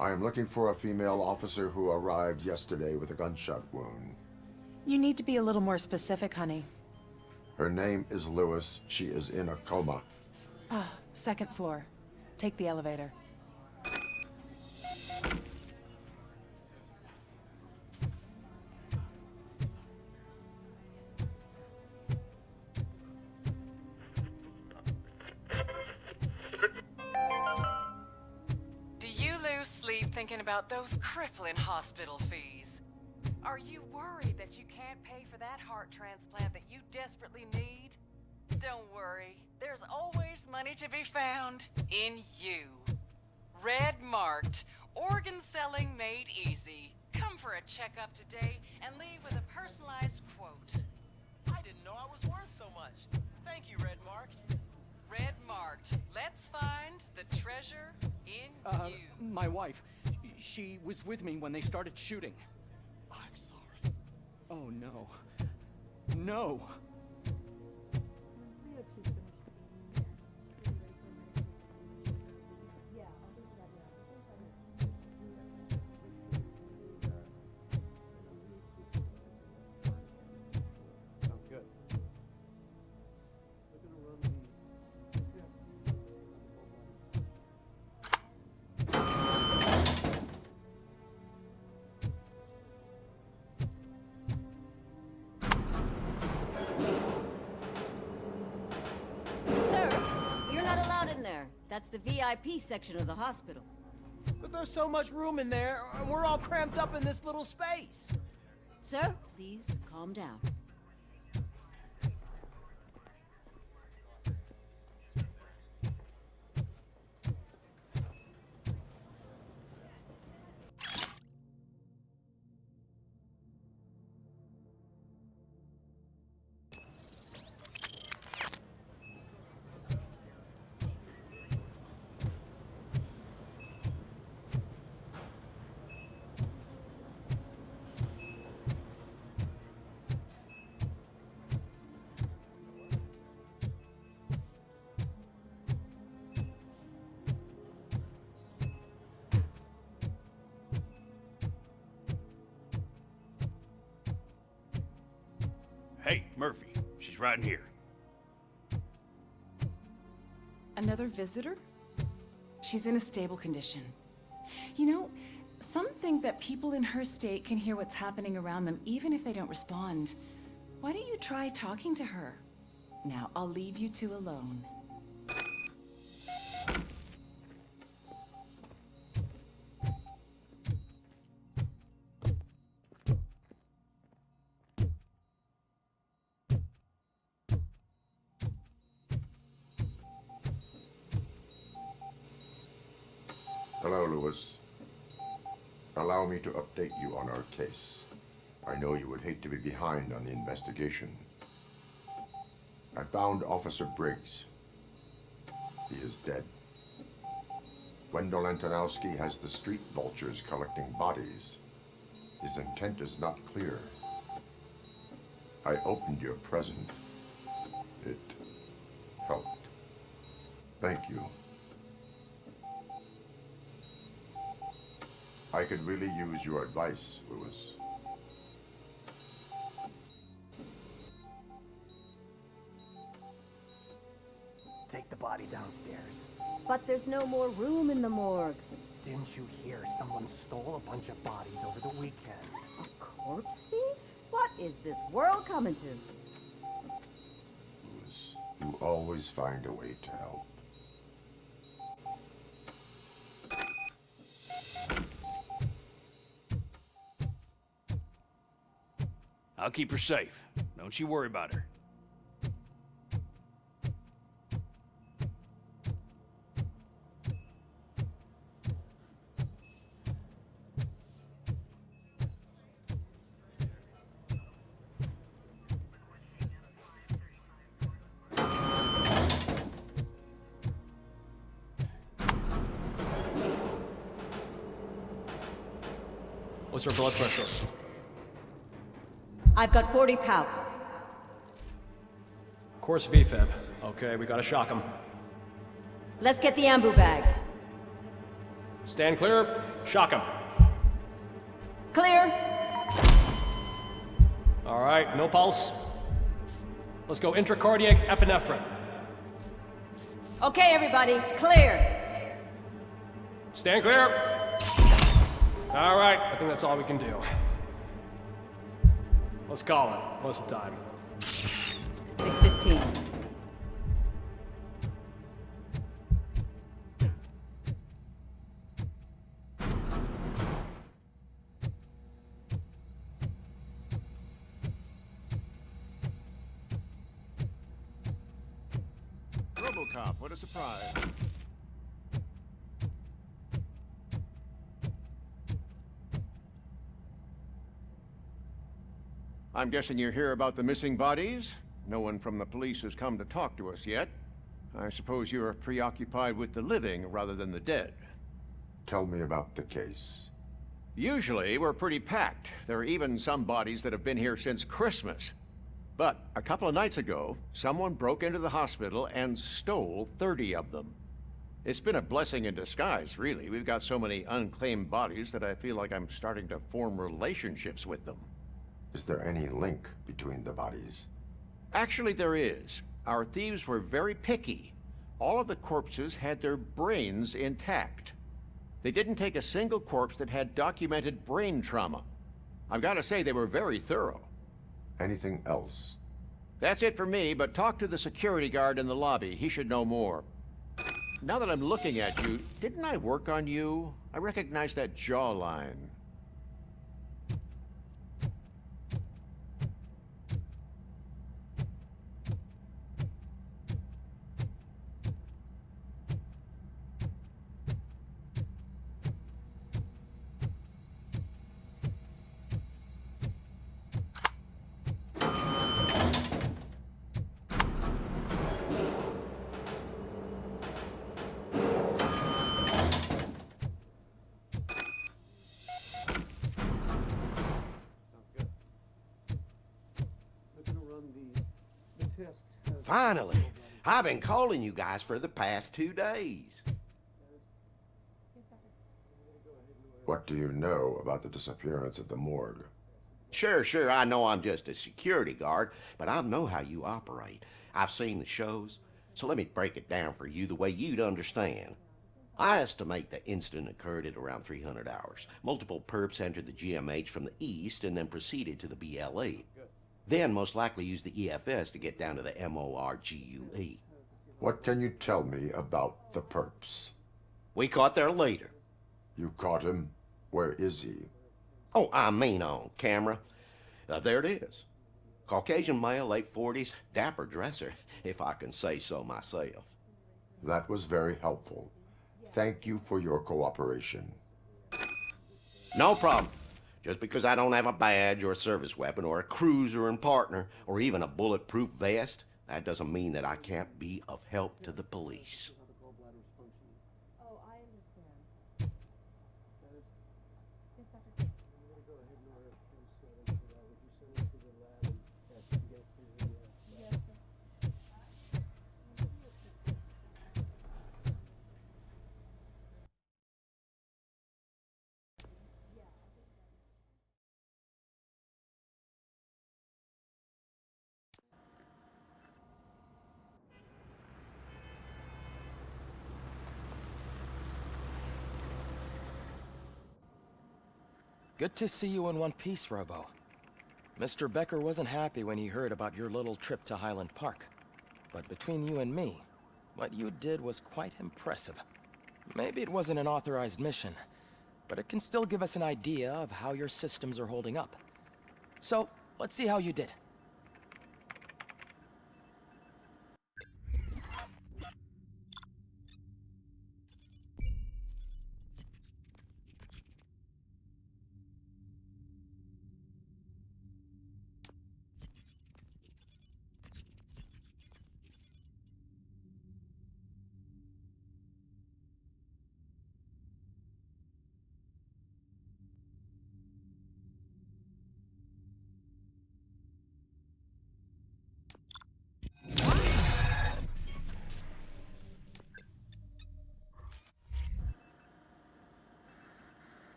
I am looking for a female officer who arrived yesterday with a gunshot wound. You need to be a little more specific, honey. Her name is Lewis. She is in a coma. Ah, second floor. Take the elevator. Do you lose sleep thinking about those crippling hospital fees? Are you worried that you can't pay for that heart transplant that you desperately need? Don't worry, there's always money to be found in you. Red marked, organ selling made easy. Come for a checkup today and leave with a personalized quote. I didn't know I was worth so much. Thank you, Red Marked. Red marked. Let's find the treasure in you. My wife. She was with me when they started shooting. I'm sorry. Oh, no. No! Sounds good. They're gonna run the Sir, you're not allowed in there. That's the VIP section of the hospital. But there's so much room in there, and we're all cramped up in this little space. Sir, please calm down. Hey, Murphy. She's right in here. Another visitor? She's in a stable condition. You know, some think that people in her state can hear what's happening around them even if they don't respond. Why don't you try talking to her? Now, I'll leave you two alone. Hello, Lewis. Allow me to update you on our case. I know you would hate to be behind on the investigation. I found Officer Briggs. He is dead. Wendell Antonowski has the street vultures collecting bodies. His intent is not clear. I opened your present. It helped. Thank you. I could really use your advice, Lewis. Take the body downstairs. But there's no more room in the morgue. Didn't you hear someone stole a bunch of bodies over the weekend? A corpse thief? What is this world coming to? Lewis, you always find a way to help. I'll keep her safe. Don't you worry about her. What's her blood pressure? I've got 40 pow. Course VFib. Okay, we gotta shock him. Let's get the ambu bag. Stand clear. Shock him. Clear. All right, no pulse. Let's go intracardiac epinephrine. Okay, everybody, clear. Stand clear. All right, I think that's all we can do. Let's call it. What's the time? 6:15. ROBOCOP, what a surprise. I'm guessing you're here about the missing bodies? No one from the police has come to talk to us yet. I suppose you're preoccupied with the living rather than the dead. Tell me about the case. Usually, we're pretty packed. There are even some bodies that have been here since Christmas. But a couple of nights ago, someone broke into the hospital and stole 30 of them. It's been a blessing in disguise, really. We've got so many unclaimed bodies that I feel like I'm starting to form relationships with them. Is there any link between the bodies? Actually, there is. Our thieves were very picky. All of the corpses had their brains intact. They didn't take a single corpse that had documented brain trauma. I've got to say, they were very thorough. Anything else? That's it for me, but talk to the security guard in the lobby. He should know more. Now that I'm looking at you, didn't I work on you? I recognize that jawline. Finally! I've been calling you guys for the past 2 days. What do you know about the disappearance at the morgue? Sure, I know I'm just a security guard, but I know how you operate. I've seen the shows, so let me break it down for you the way you'd understand. I estimate the incident occurred at around 300 hours. Multiple perps entered the GMH from the east and then proceeded to the BLE. Then most likely used the EFS to get down to the MORGUE. What can you tell me about the perps? We caught their leader. You caught him? Where is he? Oh, I mean on camera. There it is. Caucasian male, late 40s, dapper dresser, if I can say so myself. That was very helpful. Thank you for your cooperation. No problem. Just because I don't have a badge or a service weapon or a cruiser and partner or even a bulletproof vest, that doesn't mean that I can't be of help to the police. Good to see you in one piece, Robo. Mr. Becker wasn't happy when he heard about your little trip to Highland Park. But between you and me, what you did was quite impressive. Maybe it wasn't an authorized mission, but it can still give us an idea of how your systems are holding up. So, let's see how you did.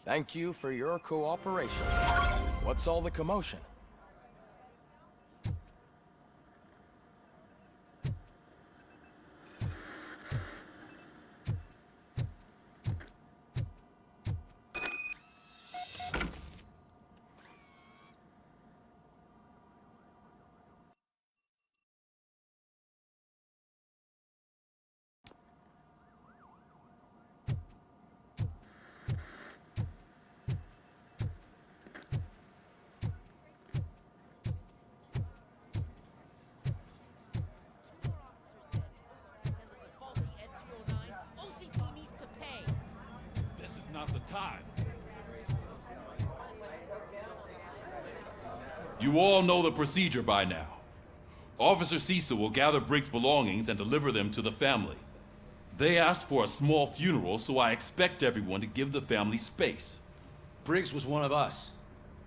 Thank you for your cooperation. What's all the commotion? Not the time. You all know the procedure by now. Officer Cecil will gather Briggs' belongings and deliver them to the family. They asked for a small funeral, so I expect everyone to give the family space. Briggs was one of us.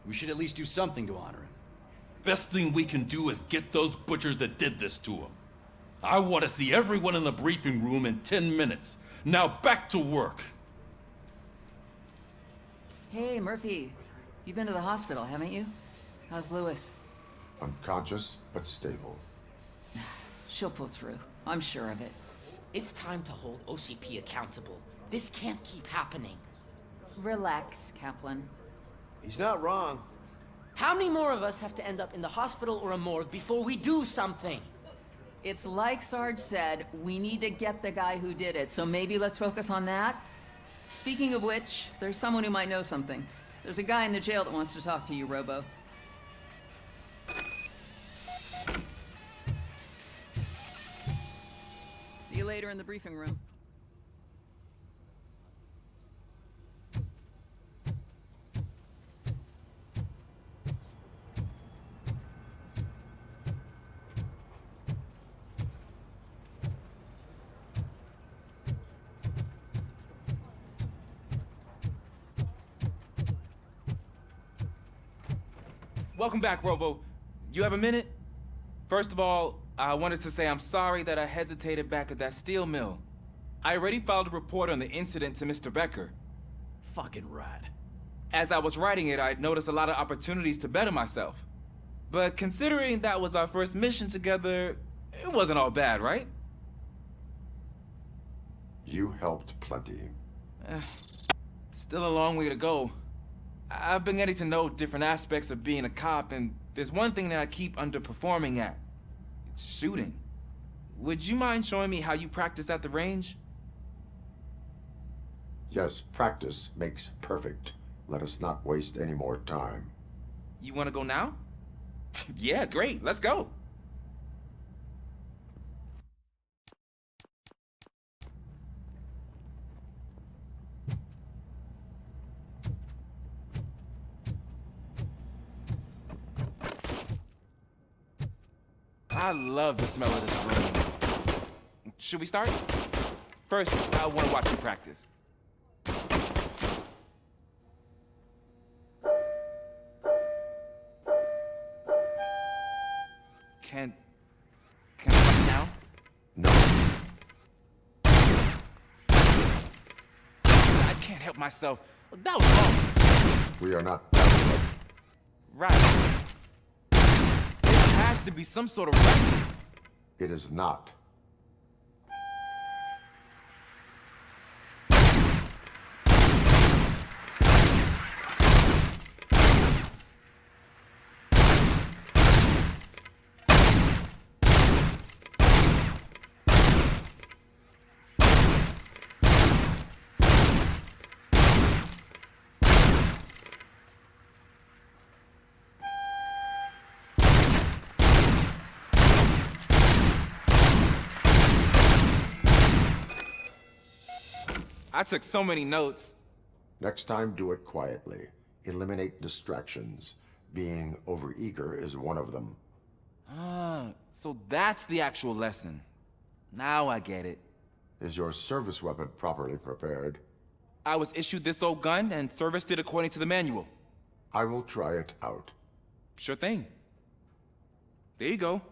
We should at least do something to honor him. Best thing we can do is get those butchers that did this to him. I want to see everyone in the briefing room in 10 minutes. Now back to work. Hey, Murphy. You've been to the hospital, haven't you? How's Lewis? Unconscious, but stable. She'll pull through. I'm sure of it. It's time to hold OCP accountable. This can't keep happening. Relax, Kaplan. He's not wrong. How many more of us have to end up in the hospital or a morgue before we do something? It's like Sarge said, we need to get the guy who did it, so maybe let's focus on that? Speaking of which, there's someone who might know something. There's a guy in the jail that wants to talk to you, Robo. See you later in the briefing room. Welcome back, Robo. You have a minute? First of all, I wanted to say I'm sorry that I hesitated back at that steel mill. I already filed a report on the incident to Mr. Becker. Fucking rad. As I was writing it, I'd noticed a lot of opportunities to better myself. But considering that was our first mission together, it wasn't all bad, right? You helped plenty. Still a long way to go. I've been getting to know different aspects of being a cop, and there's one thing that I keep underperforming at. It's shooting. Would you mind showing me how you practice at the range? Yes, practice makes perfect. Let us not waste any more time. You want to go now? Yeah, great. Let's go. I love the smell of this room. Should we start? First, I want to watch you practice. Can I watch now? No. I can't help myself. That was awesome. We are not done yet. Right. There has to be some sort of record. It is not. I took so many notes. Next time, do it quietly. Eliminate distractions. Being overeager is one of them. Ah, so that's the actual lesson. Now I get it. Is your service weapon properly prepared? I was issued this old gun and serviced it according to the manual. I will try it out. Sure thing. There you go.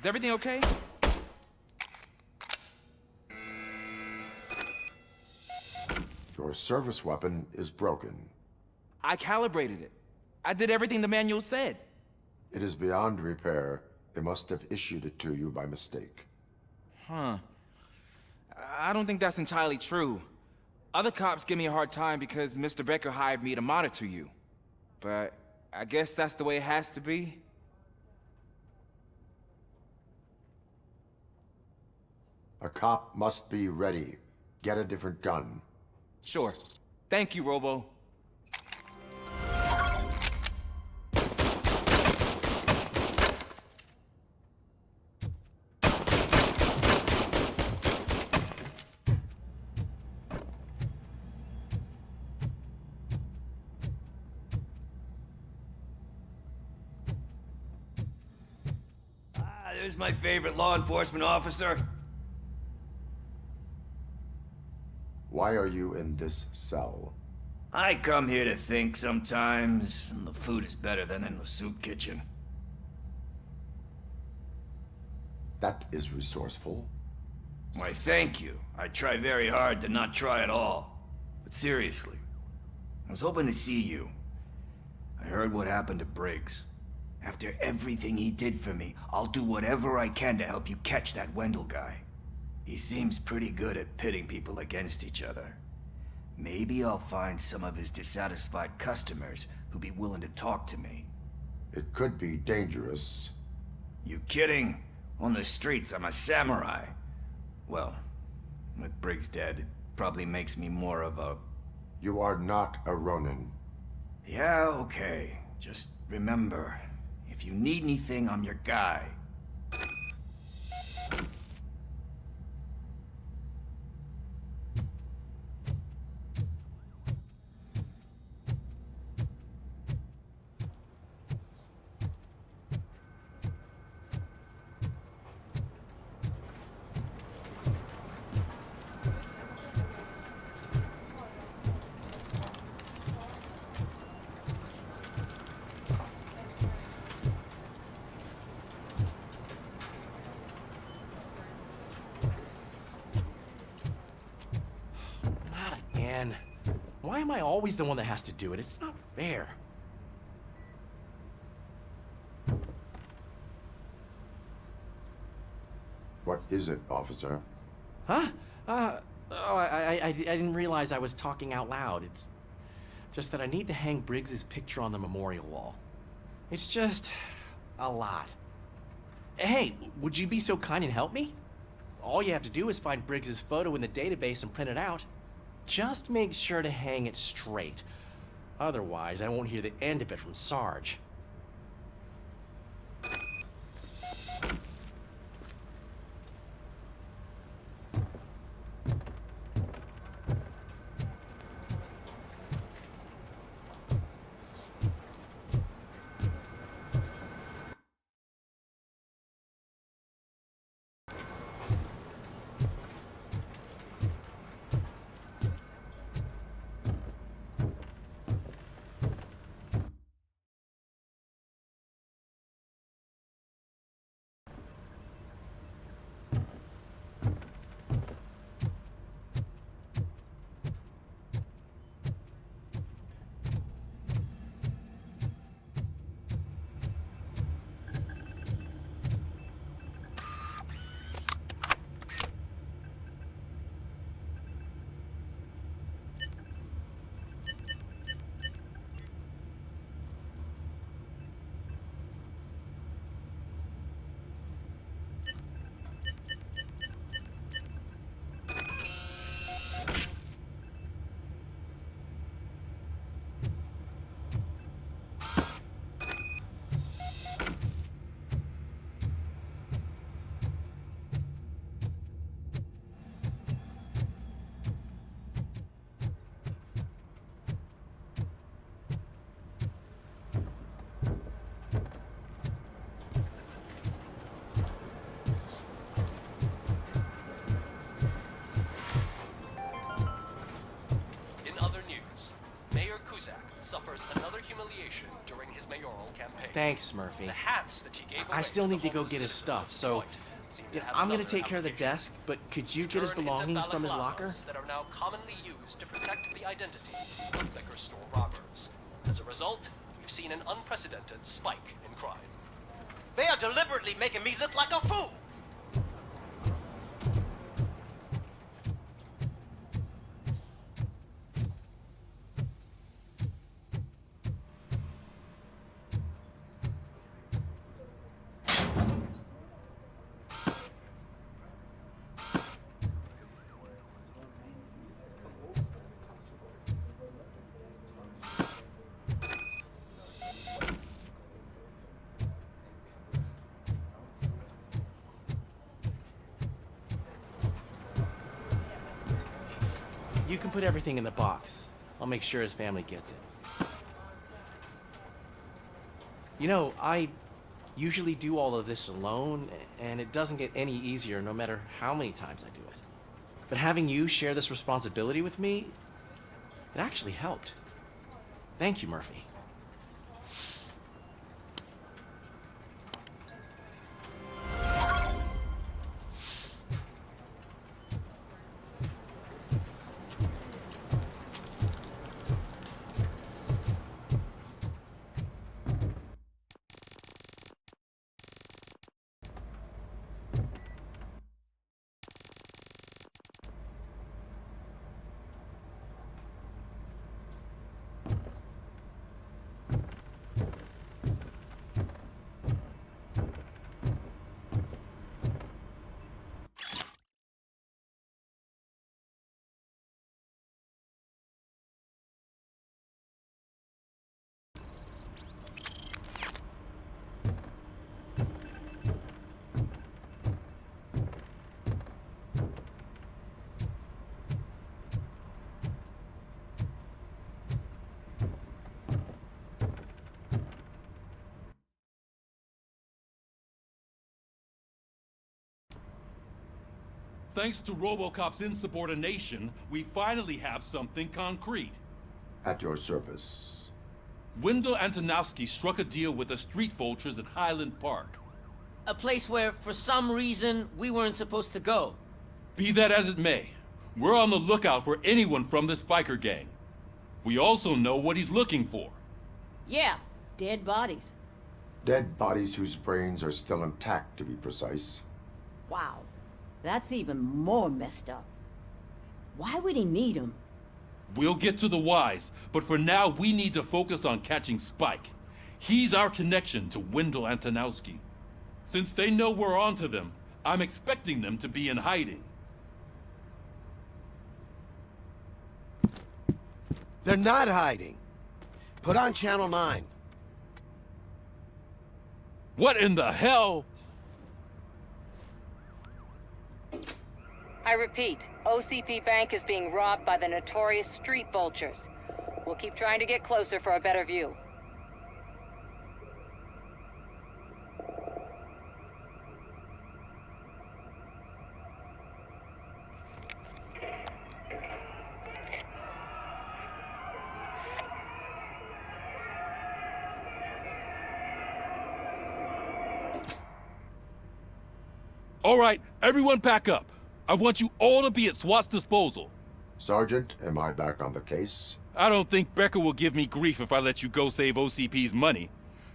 everything okay? Your service weapon is broken. I calibrated it. I did everything the manual said. It is beyond repair. They must have issued it to you by mistake. Huh. I don't think that's entirely true. Other cops give me a hard time because Mr. Becker hired me to monitor you. But I guess that's the way it has to be. A cop must be ready. Get a different gun. Sure. Thank you, Robo. There's my favorite law enforcement officer. Why are you in this cell? I come here to think sometimes, and the food is better than in the soup kitchen. That is resourceful. Why, thank you. I try very hard to not try at all. But seriously, I was hoping to see you. I heard what happened to Briggs. After everything he did for me, I'll do whatever I can to help you catch that Wendell guy. He seems pretty good at pitting people against each other. Maybe I'll find some of his dissatisfied customers who'd be willing to talk to me. It could be dangerous. You kidding? On the streets, I'm a samurai. Well, with Briggs dead, it probably makes me more of a... You are not a Ronin. Yeah, okay. Just remember, if you need anything, I'm your guy. Man, why am I always the one that has to do it? It's not fair. What is it, officer? Huh? I didn't realize I was talking out loud. It's just that I need to hang Briggs's picture on the memorial wall. It's just a lot. Hey, would you be so kind and help me? All you have to do is find Briggs's photo in the database and print it out. Just make sure to hang it straight. Otherwise, I won't hear the end of it from Sarge. campaign. Thanks, Murphy. The hats that he gave away I still to need the to go homeless get his citizens stuff, of so Detroit seem to have I'm gonna another take care of the application. desk, but could you get his Turn belongings into from his locker? balaclavas that are now commonly used to protect the identity of liquor store robbers. As a result, we've seen an unprecedented spike in crime. They are deliberately making me look like a fool. You can put everything in the box. I'll make sure his family gets it. You know, I usually do all of this alone, and it doesn't get any easier no matter how many times I do it. But having you share this responsibility with me, it actually helped. Thank you, Murphy. Thanks to ROBOCOP's insubordination, we finally have something concrete. At your service. Wendell Antonowski struck a deal with the street vultures at Highland Park. A place where, for some reason, we weren't supposed to go. Be that as it may, we're on the lookout for anyone from this biker gang. We also know what he's looking for. Yeah, dead bodies. Dead bodies whose brains are still intact, to be precise. Wow, that's even more messed up. Why would he need them? We'll get to the whys, but for now we need to focus on catching Spike. He's our connection to Wendell Antonowski. Since they know we're onto them, I'm expecting them to be in hiding. They're not hiding. Put on Channel 9. What in the hell? I repeat, OCP Bank is being robbed by the notorious street vultures. We'll keep trying to get closer for a better view. All right, everyone pack up. I want you all to be at SWAT's disposal. Sergeant, am I back on the case? I don't think Becker will give me grief if I let you go save OCP's money.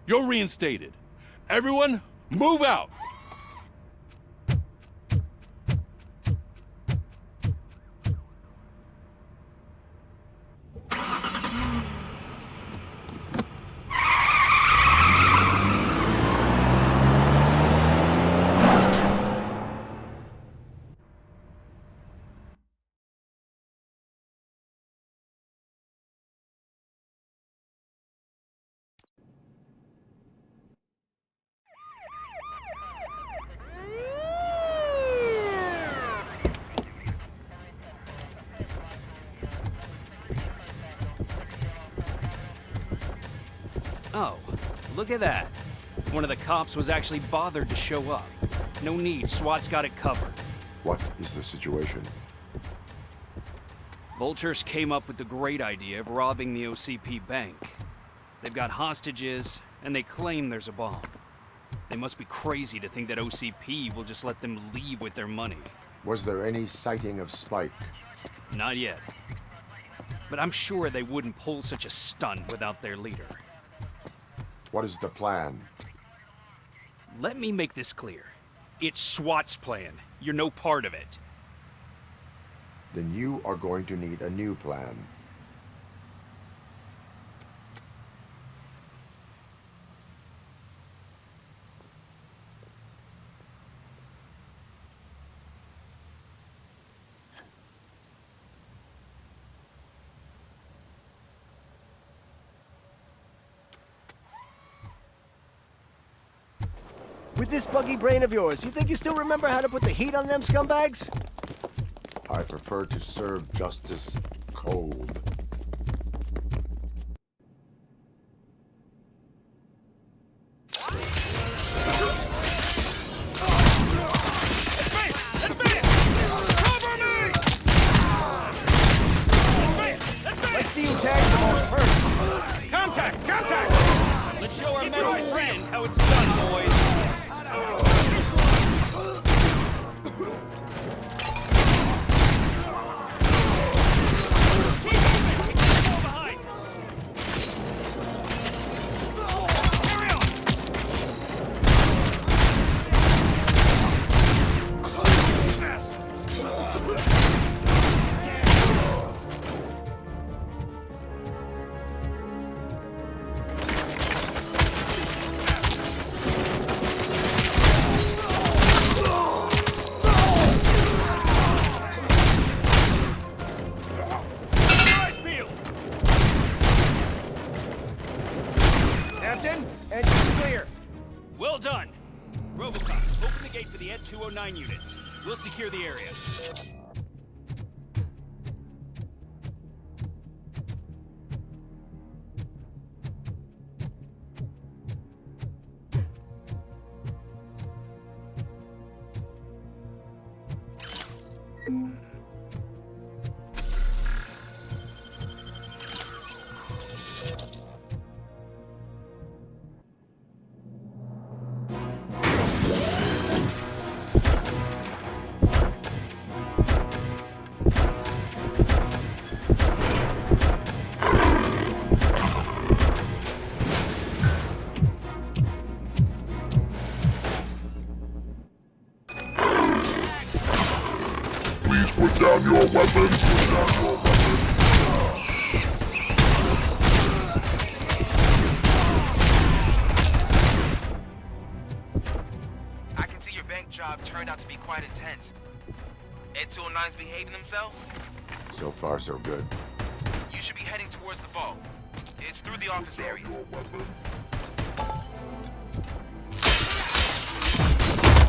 You're reinstated. Everyone, move out! Oh, look at that. One of the cops was actually bothered to show up. No need, SWAT's got it covered. What is the situation? Vultures came up with the great idea of robbing the OCP bank. They've got hostages, And they claim there's a bomb. They must be crazy to think that OCP will just let them leave with their money. Was there any sighting of Spike? Not yet. But I'm sure they wouldn't pull such a stunt without their leader. What is the plan? Let me make this clear. It's SWAT's plan. You're no part of it. Then you are going to need a new plan. With this buggy brain of yours, you think you still remember how to put the heat on them scumbags? I prefer to serve justice cold. Let's see who tags the most first. Contact! Contact! Let's show our metal friend how it's done, boys. Well done! ROBOCOP, open the gate for the Ed 209 units. We'll secure the area. Put down your weapons. Put down your weapons. I can see your bank job turned out to be quite intense. Ed 209's behaving themselves? So far, so good. You should be heading towards the vault. It's through the office area.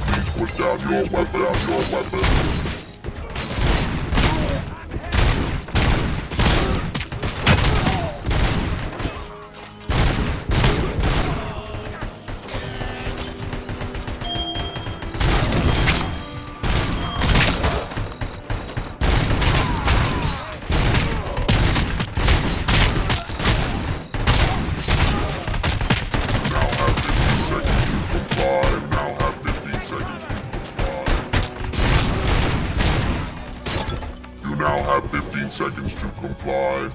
Please put down your weapons. Now have 15 seconds to comply.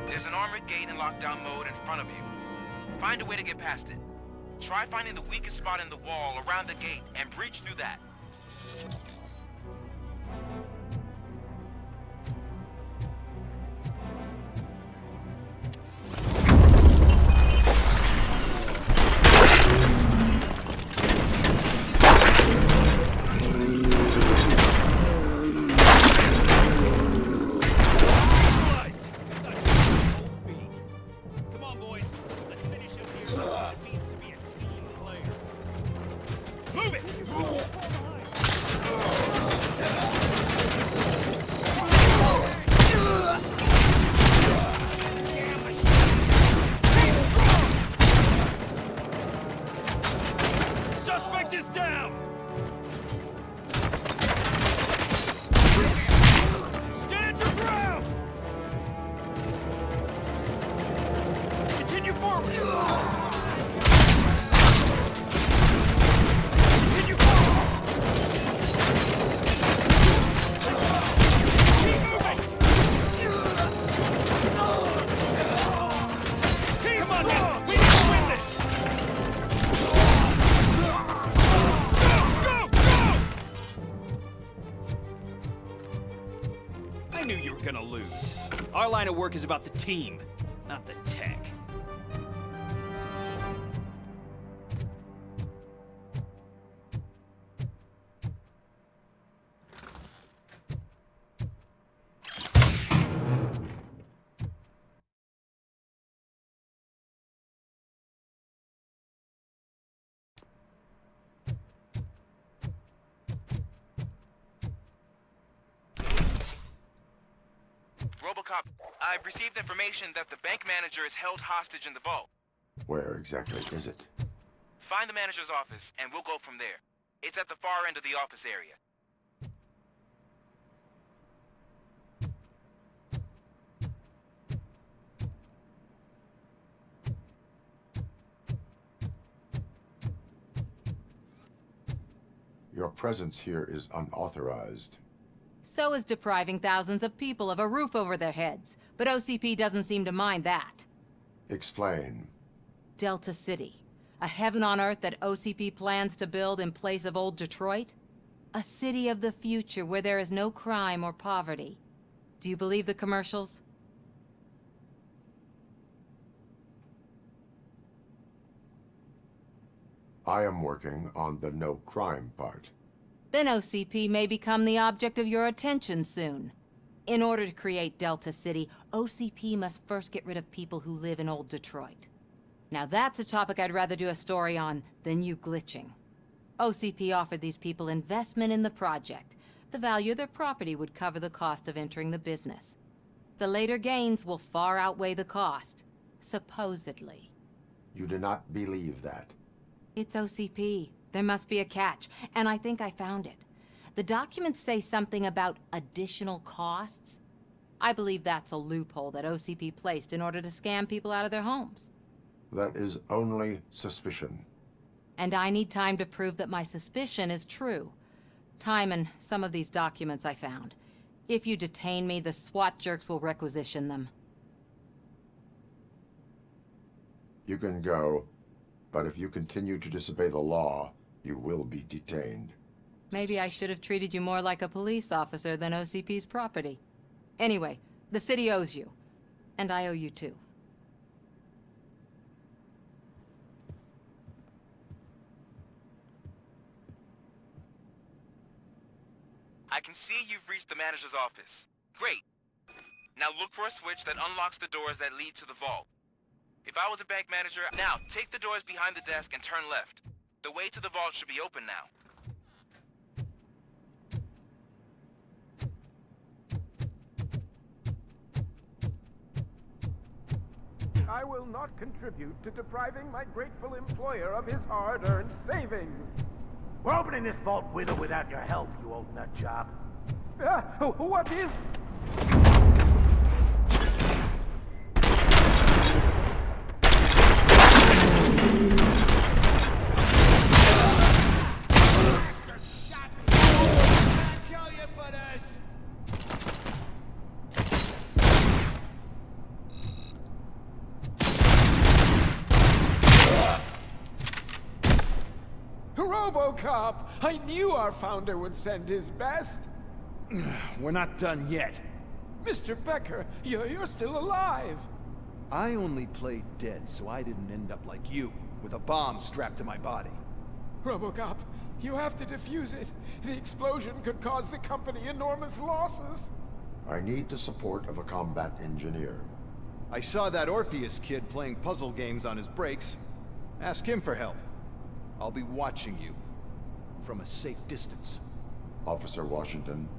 There's an armored gate in lockdown mode in front of you. Find a way to get past it. Try finding the weakest spot in the wall around the gate and breach through that. I knew you were gonna lose. Our line of work is about the team, not the tech. ROBOCOP, I've received information that the bank manager is held hostage in the vault. Where exactly is it? Find the manager's office, and we'll go from there. It's at the far end of the office area. Your presence here is unauthorized. So is depriving thousands of people of a roof over their heads. But OCP doesn't seem to mind that. Explain. Delta City. A heaven on earth that OCP plans to build in place of old Detroit? A city of the future where there is no crime or poverty. Do you believe the commercials? I am working on the no crime part. Then OCP may become the object of your attention soon. In order to create Delta City, OCP must first get rid of people who live in old Detroit. Now that's a topic I'd rather do a story on than you glitching. OCP offered these people investment in the project. The value of their property would cover the cost of entering the business. The later gains will far outweigh the cost, supposedly. You do not believe that? It's OCP. There must be a catch, and I think I found it. The documents say something about additional costs. I believe that's a loophole that OCP placed in order to scam people out of their homes. That is only suspicion. And I need time to prove that my suspicion is true. Time and some of these documents I found. If you detain me, the SWAT jerks will requisition them. You can go, but if you continue to disobey the law, you will be detained. Maybe I should have treated you more like a police officer than OCP's property. Anyway, the city owes you. And I owe you too. I can see you've reached the manager's office. Great. Now look for a switch that unlocks the doors that lead to the vault. If I was a bank manager, now take the doors behind the desk and turn left. The way to the vault should be open now. I will not contribute to depriving my grateful employer of his hard-earned savings. We're opening this vault with or without your help, you old nut job. What is... ROBOCOP! I knew our founder would send his best! We're not done yet. Mr. Becker, you're still alive! I only played dead so I didn't end up like you, with a bomb strapped to my body. ROBOCOP, you have to defuse it. The explosion could cause the company enormous losses. I need the support of a combat engineer. I saw that Orpheus kid playing puzzle games on his breaks. Ask him for help. I'll be watching you from a safe distance. Officer Washington,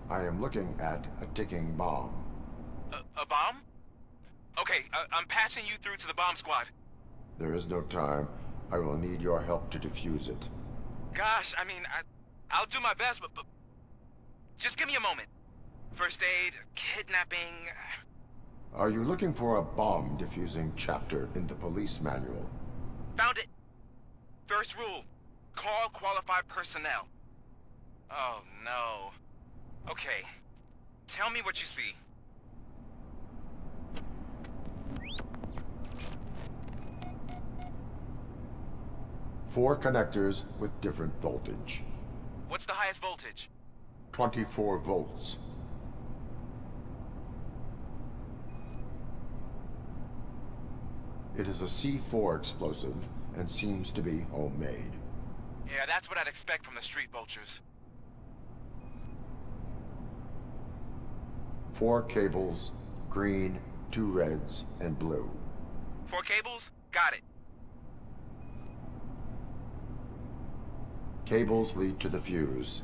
I am looking at a ticking bomb. A bomb? Okay, I'm passing you through to the bomb squad. There is no time. I will need your help to defuse it. Gosh, I mean, I'll do my best, but just give me a moment. First aid, kidnapping... Are you looking for a bomb diffusing chapter in the police manual? Found it! First rule, call qualified personnel. Oh no. Okay, tell me what you see. Four connectors with different voltage. What's the highest voltage? 24 volts. It is a C4 explosive and seems to be homemade. Yeah, that's what I'd expect from the street vultures. 4 cables, green, 2 reds, and blue. 4 cables? Got it. Cables lead to the fuse.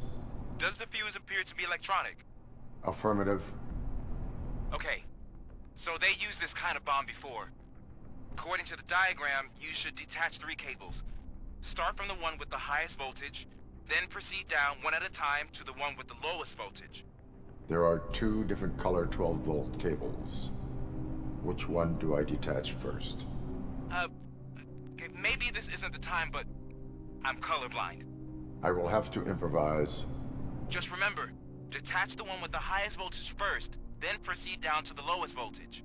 Does the fuse appear to be electronic? Affirmative. Okay, so they used this kind of bomb before. According to the diagram, you should detach 3 cables. Start from the one with the highest voltage, then proceed down one at a time to the one with the lowest voltage. There are 2 different color 12-volt cables. Which one do I detach first? Okay, maybe this isn't the time, but I'm colorblind. I will have to improvise. Just remember, detach the one with the highest voltage first, then proceed down to the lowest voltage.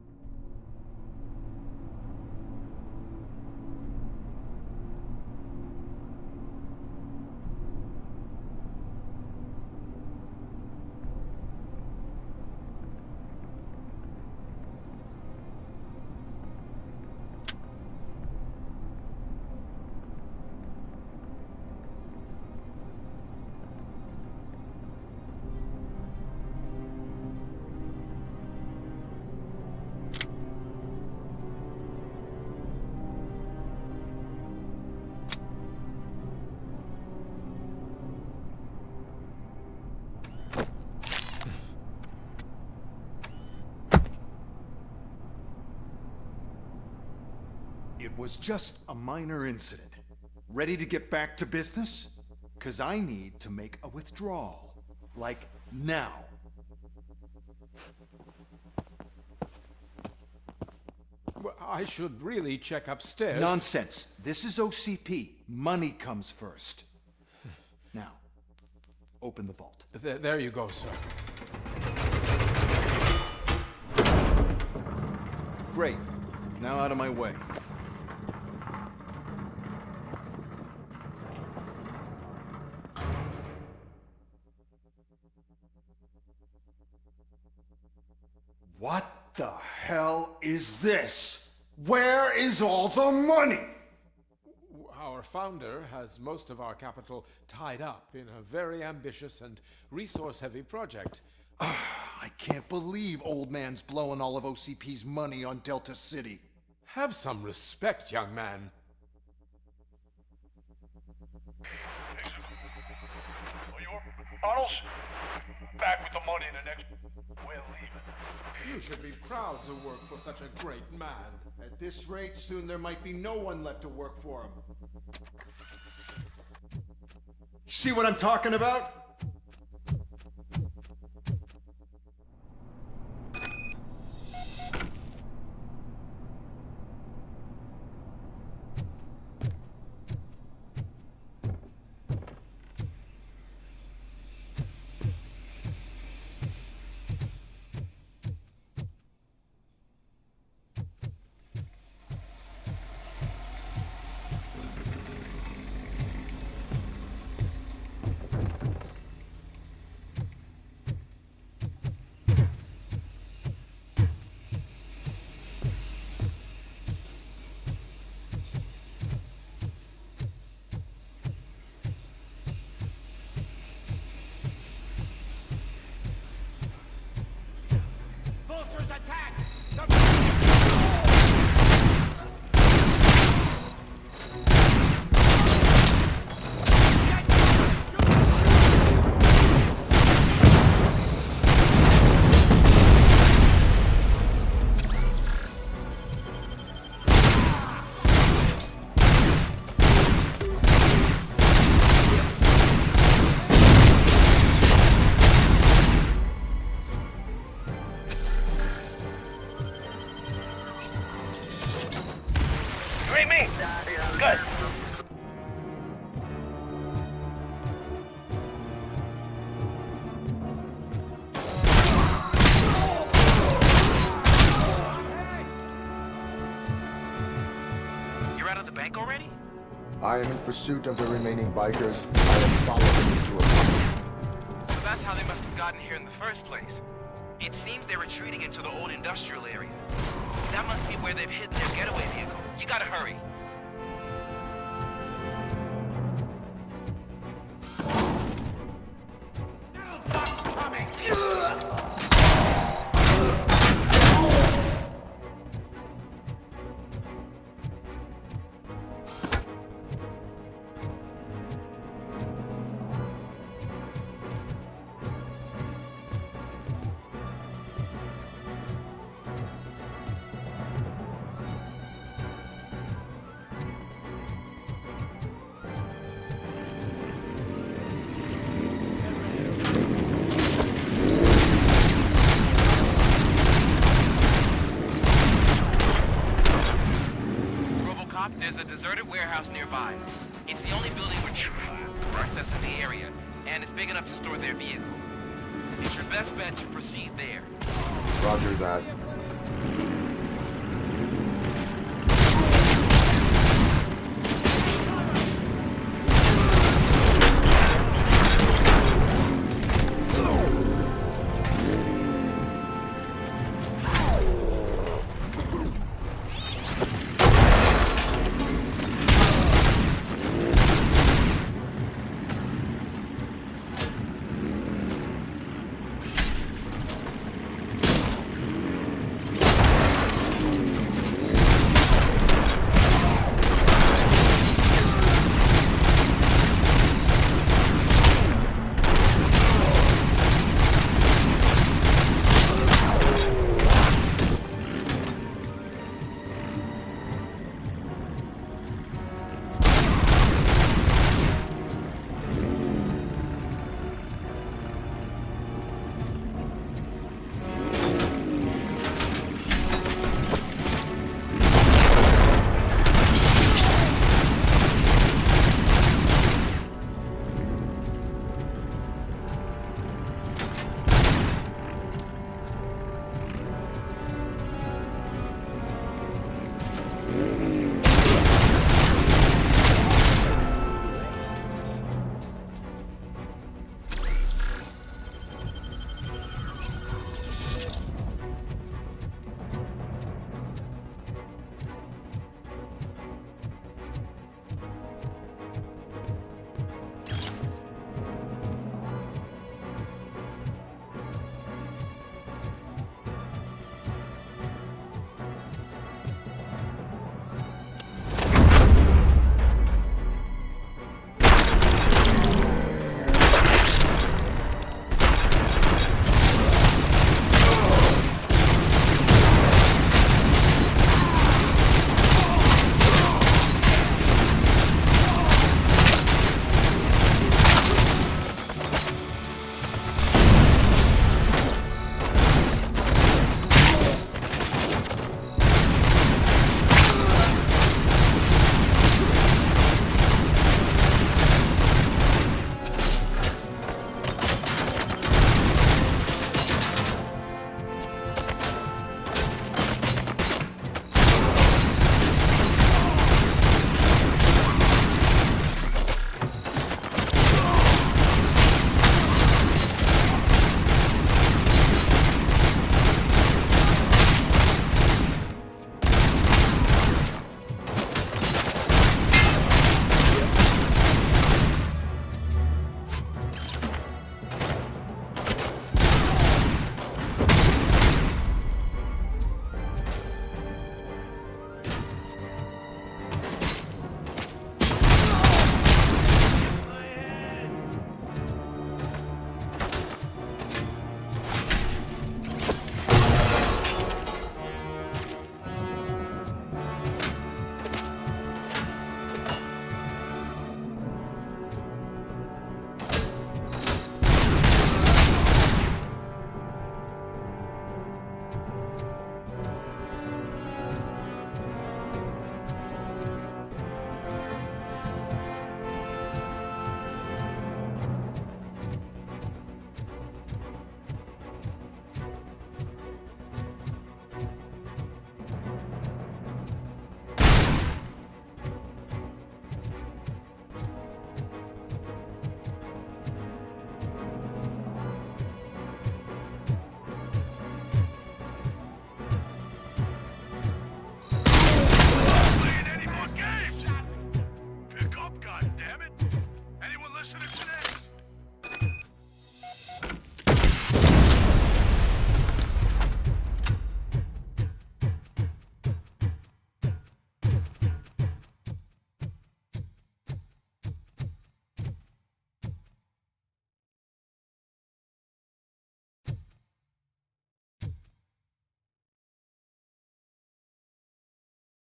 It was just a minor incident. Ready to get back to business? 'Cause I need to make a withdrawal. Like, now. Well, I should really check upstairs. Nonsense. This is OCP. Money comes first. Now, open the vault. There you go, sir. Great. Now out of my way. What the hell is this? Where is all the money? Our founder has most of our capital tied up in a very ambitious and resource-heavy project. I can't believe old man's blowing all of OCP's money on Delta City. Have some respect, young man. Arnold, back with the money in the next... We're leaving. You should be proud to work for such a great man. At this rate, soon there might be no one left to work for him. See what I'm talking about? me? Good. You're out of the bank already? I am in pursuit of the remaining bikers. I am following them to a point. So that's how they must have gotten here in the first place. It seems they're retreating into the old industrial area. That must be where they've hidden their getaway vehicle. You gotta hurry. ROBOCOP, there's a deserted warehouse nearby. It's the only building with access to the area, and it's big enough to store their vehicle. It's your best bet to proceed there. Roger that.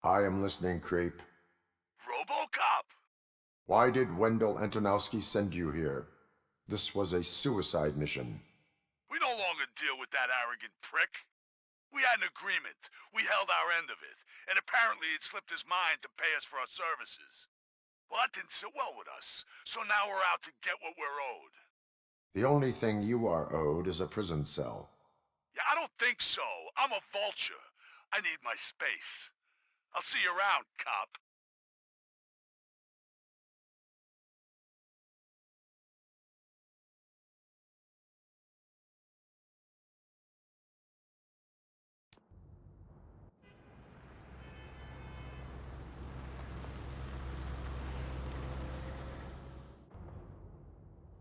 I am listening, creep. ROBOCOP! Why did Wendell Antonowski send you here? This was a suicide mission. We no longer deal with that arrogant prick. We had an agreement. We held our end of it, and apparently it slipped his mind to pay us for our services. Well, that didn't sit well with us, so now we're out to get what we're owed. The only thing you are owed is a prison cell. Yeah, I don't think so. I'm a vulture. I need my space. I'll see you around, cop.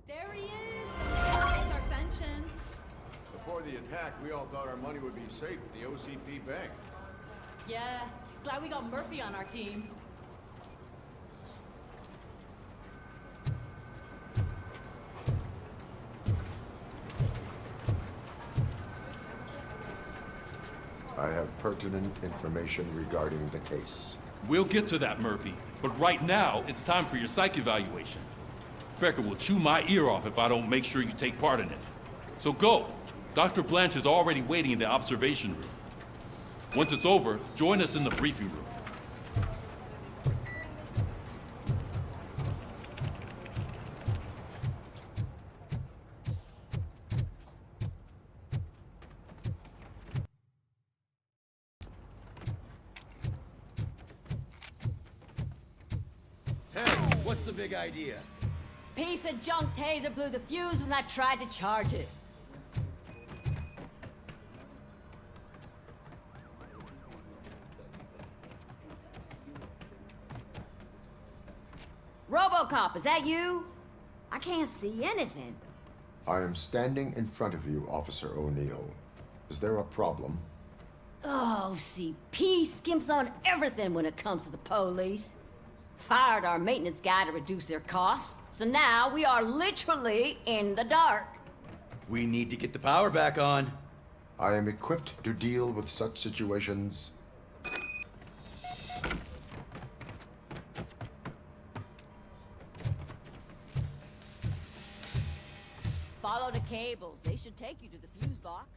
There he is! The man who takes our pensions. Before the attack, we all thought our money would be safe at the OCP bank. Yeah, glad we got Murphy on our team. I have pertinent information regarding the case. We'll get to that, Murphy. But right now, it's time for your psych evaluation. Becker will chew my ear off if I don't make sure you take part in it. So go. Dr. Blanche is already waiting in the observation room. Once it's over, join us in the briefing room. What's the big idea? Piece of junk taser blew the fuse when I tried to charge it. ROBOCOP, is that you? I can't see anything. I am standing in front of you, Officer O'Neill. Is there a problem? Oh, CP skimps on everything when it comes to the police. Fired our maintenance guy to reduce their costs, so now we are literally in the dark. We need to get the power back on. I am equipped to deal with such situations. Follow the cables. They should take you to the fuse box.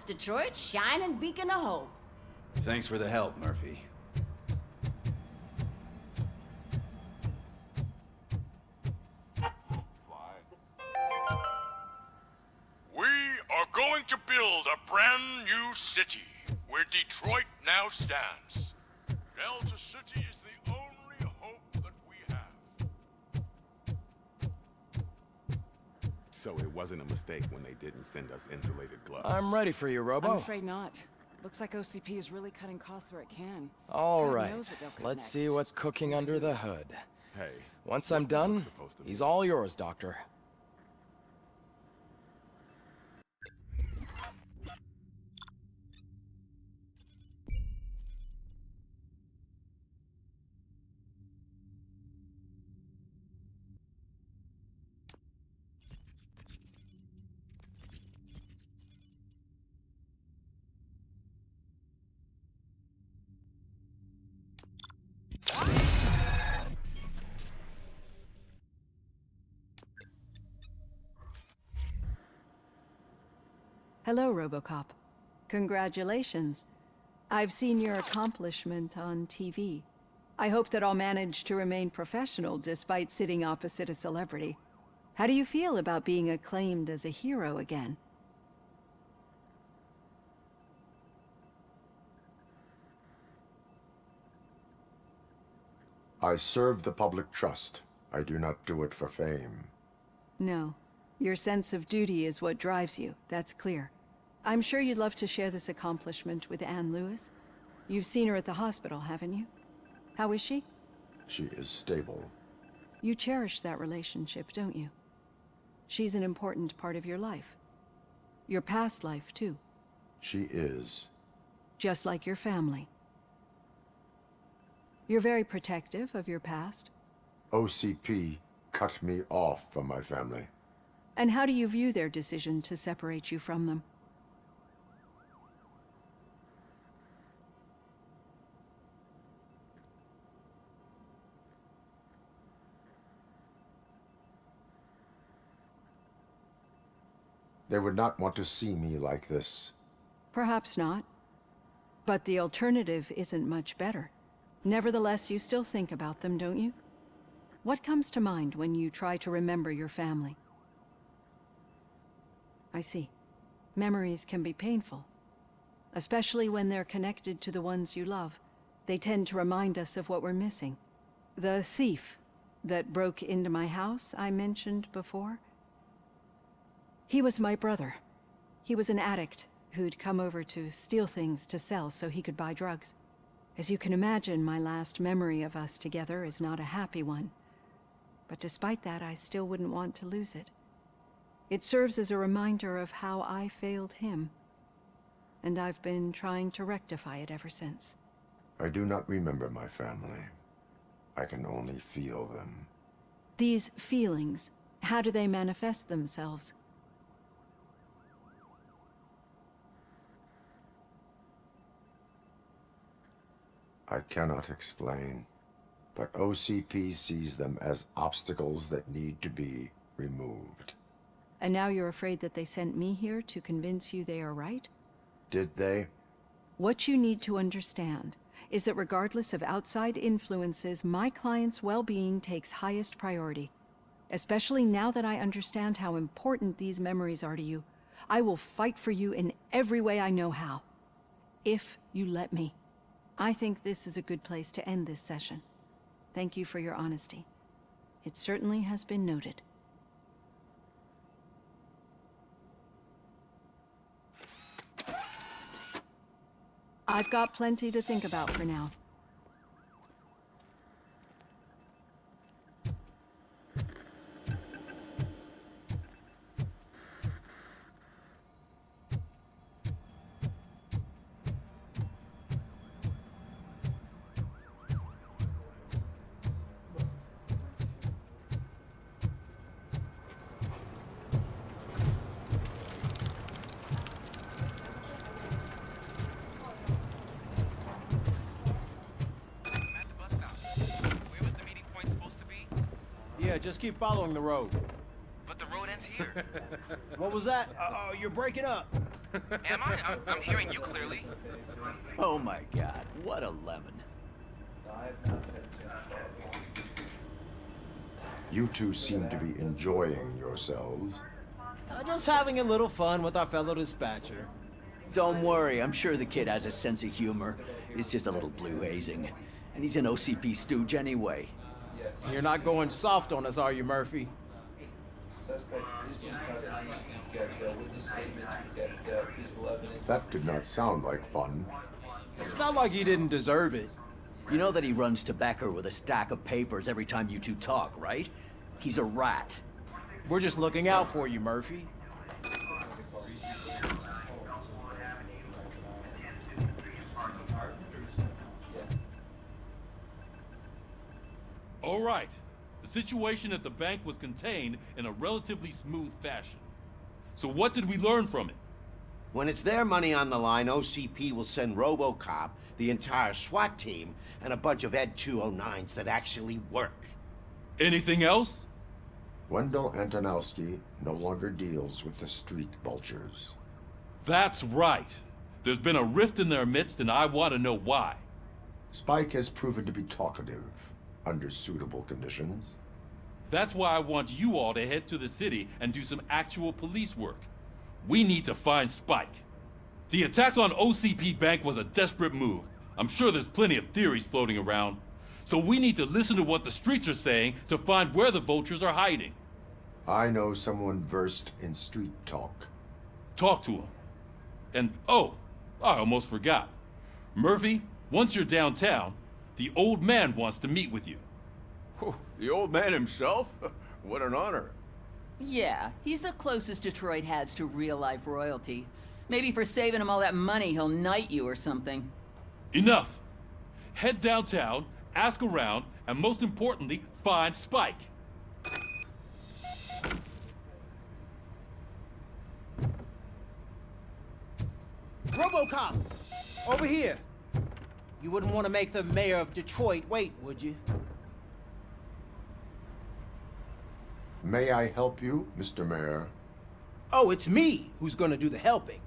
Detroit's shining beacon of hope. Thanks for the help, Murphy. We are going to build a brand new city where Detroit now stands. Delta City is the only hope that we have. So it wasn't a mistake when they didn't send us insulated gloves. I'm ready for you, Robo. I'm afraid not. Looks like OCP is really cutting costs where it can. All God right, knows what they'll cut let's next. see what's cooking under the hood. Hey, once I'm done, he's all yours, Doctor. Hello, ROBOCOP. Congratulations. I've seen your accomplishment on TV. I hope that I'll manage to remain professional despite sitting opposite a celebrity. How do you feel about being acclaimed as a hero again? I serve the public trust. I do not do it for fame. No. Your sense of duty is what drives you, that's clear. I'm sure you'd love to share this accomplishment with Anne Lewis. You've seen her at the hospital, haven't you? How is she? She is stable. You cherish that relationship, don't you? She's an important part of your life. Your past life, too. She is. Just like your family. You're very protective of your past. OCP cut me off from my family. And how do you view their decision to separate you from them? They would not want to see me like this. Perhaps not. But the alternative isn't much better. Nevertheless, you still think about them, don't you? What comes to mind when you try to remember your family? I see. Memories can be painful. Especially when they're connected to the ones you love. They tend to remind us of what we're missing. The thief that broke into my house I mentioned before? He was my brother. He was an addict who'd come over to steal things to sell so he could buy drugs. As you can imagine, my last memory of us together is not a happy one. But despite that, I still wouldn't want to lose it. It serves as a reminder of how I failed him. And I've been trying to rectify it ever since. I do not remember my family. I can only feel them. These feelings, how do they manifest themselves? I cannot explain, but OCP sees them as obstacles that need to be removed. And now you're afraid that they sent me here to convince you they are right? Did they? What you need to understand is that regardless of outside influences, my client's well-being takes highest priority. Especially now that I understand how important these memories are to you, I will fight for you in every way I know how. If you let me. I think this is a good place to end this session. Thank you for your honesty. It certainly has been noted. I've got plenty to think about for now. Yeah, just keep following the road. But the road ends here. What was that? You're breaking up. Am I? I'm hearing you clearly. Oh my god, what a lemon. You two seem to be enjoying yourselves. Just having a little fun with our fellow dispatcher. Don't worry, I'm sure the kid has a sense of humor. It's just a little blue hazing. And he's an OCP stooge anyway. You're not going soft on us, are you, Murphy? That did not sound like fun. It's not like he didn't deserve it. You know that he runs tobacco with a stack of papers every time you two talk, right? He's a rat. We're just looking out for you, Murphy. All right. The situation at the bank was contained in a relatively smooth fashion. So what did we learn from it? When it's their money on the line, OCP will send ROBOCOP, the entire SWAT team, and a bunch of Ed 209s that actually work. Anything else? Wendell Antonowski no longer deals with the street vultures. That's right. There's been a rift in their midst, and I want to know why. Spike has proven to be talkative, under suitable conditions. That's why I want you all to head to the city and do some actual police work. We need to find Spike. The attack on OCP Bank was a desperate move. I'm sure there's plenty of theories floating around. So we need to listen to what the streets are saying to find where the vultures are hiding. I know someone versed in street talk. Talk to him. And, oh, I almost forgot. Murphy, once you're downtown, the old man wants to meet with you. Oh, the old man himself? What an honor. Yeah, he's the closest Detroit has to real-life royalty. Maybe for saving him all that money, he'll knight you or something. Enough! Head downtown, ask around, and most importantly, find Spike. ROBOCOP! Over here! You wouldn't want to make the mayor of Detroit wait, would you? May I help you, Mr. Mayor? Oh, it's me who's gonna do the helping.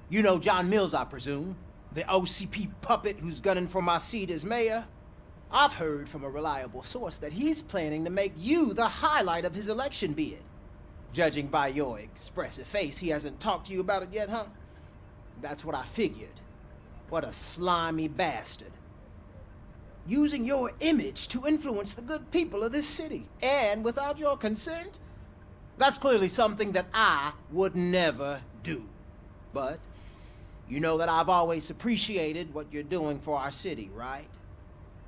You know John Mills, I presume? The OCP puppet who's gunning for my seat as mayor? I've heard from a reliable source that he's planning to make you the highlight of his election bid. Judging by your expressive face, he hasn't talked to you about it yet, huh? That's what I figured. What a slimy bastard. Using your image to influence the good people of this city, and without your consent? That's clearly something that I would never do. But you know that I've always appreciated what you're doing for our city, right?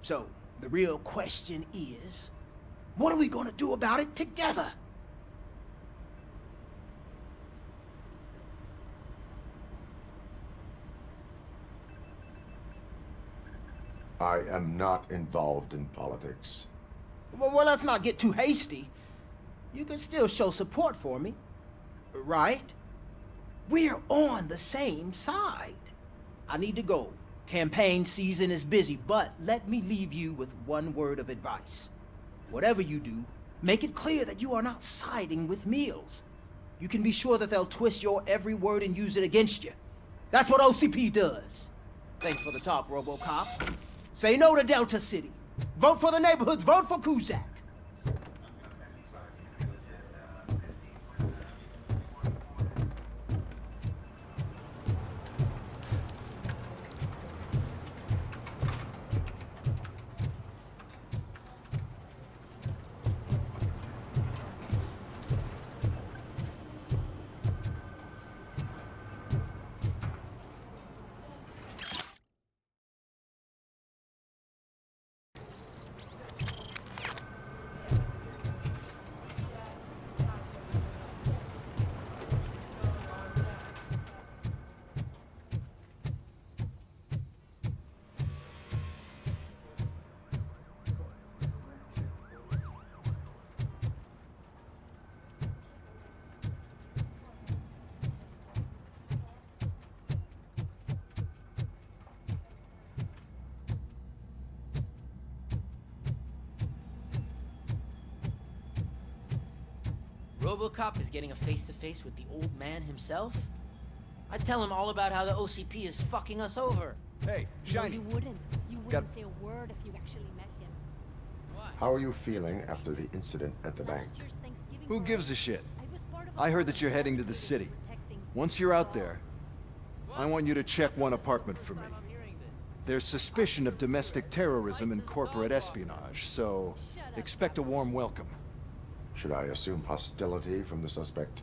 So, the real question is, what are we gonna do about it together? I am not involved in politics. Well, let's not get too hasty. You can still show support for me, right? We're on the same side. I need to go. Campaign season is busy, but let me leave you with one word of advice. Whatever you do, make it clear that you are not siding with Mills. You can be sure that they'll twist your every word and use it against you. That's what OCP does. Thanks for the talk, ROBOCOP. Say no to Delta City. Vote for the neighborhoods. Vote for Kuzak. ROBOCOP is getting a face-to-face with the old man himself? I'd tell him all about how the OCP is fucking us over. Hey, Shiny. No, you wouldn't. You wouldn't Got- say a word if you actually met him. How are you feeling after the incident at the bank? Who gives a shit? I heard that you're heading to the city. Once you're out there, I want you to check one apartment for me. There's suspicion of domestic terrorism and corporate espionage, so expect a warm welcome. Should I assume hostility from the suspect?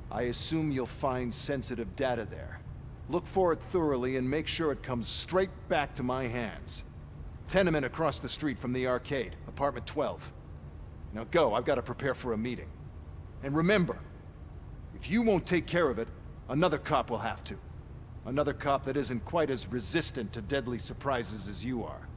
I assume you'll find sensitive data there. Look for it thoroughly and make sure it comes straight back to my hands. Tenement across the street from the arcade, apartment 12. Now go, I've got to prepare for a meeting. And remember, if you won't take care of it, another cop will have to. Another cop that isn't quite as resistant to deadly surprises as you are.